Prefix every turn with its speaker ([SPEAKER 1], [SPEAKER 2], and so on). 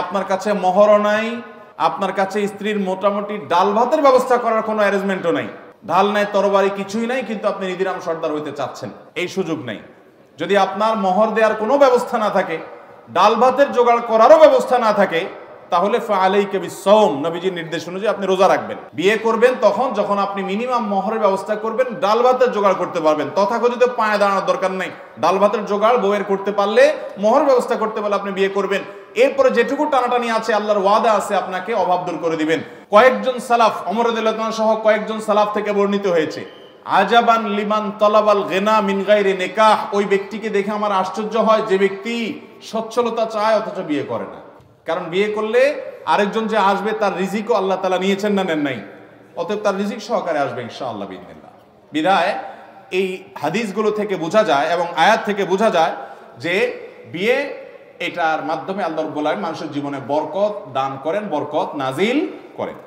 [SPEAKER 1] আপনার কাছে মোহরও নাই, আপনার কাছে স্ত্রীর মোটামুটি ডাল ভাতের ব্যবস্থা করার কোনো অ্যারেঞ্জমেন্টও নাই, ঢাল নাই, তরবারি কিছুই নাই, কিন্তু আপনি নিধিরাম সর্দার হইতে চাচ্ছেন, এই সুযোগ নাই। যদি আপনার মোহর দেওয়ার কোনো ব্যবস্থা না থাকে, ডাল ভাতের জোগাড় করারও ব্যবস্থা না থাকে, তাহলে ফাআলাইকা বিসসাওম, নবীজির নির্দেশ অনুযায়ী আপনি রোজা রাখবেন। বিয়ে করবেন তখন যখন আপনি মিনিমাম মোহরের ব্যবস্থা করবেন, ডাল ভাতের জোগাড় করতে পারবেন। তথাকথিত পায়ে দাঁড়ানোর দরকার নাই, ডাল ভাতের জোগাড় বউয়ের করতে পারলে, মোহর ব্যবস্থা করতে পারলে আপনি বিয়ে করবেন। এরপরে যেটুকু টানাটানি আছে, আল্লাহর ওয়াদা আছে আপনাকে অভাব দূর করে দিবেন। কয়েকজন সালাফ, ওমর রাদিয়াল্লাহু আনহু সহ কয়েকজন সালাফ থেকে বর্ণিত হয়েছে, আজাবান লিমান তালাবাল গিনা মিন গায়রি নিকাহ, ওই ব্যক্তিকে দেখে আমার আশ্চর্য হয় যে ব্যক্তি সচ্ছলতা চায় অথচ বিয়ে করে না। কারণ বিয়ে করলে আরেকজন যে আসবে তার রিজিকও আল্লাহ তাআলা নিয়েছেন না নেন নাই, অতএব তার রিজিক সহকারে আসবে ইনশাআল্লাহ বিইذنিল্লাহ। বিদায় এই হাদিসগুলো থেকে বোঝা যায় এবং আয়াত থেকে বোঝা যায় যে বিয়ে, এটার মাধ্যমে আল্লাহ রাব্বুল আলামিন মানুষের জীবনে বরকত দান করেন, বরকত নাজিল করেন।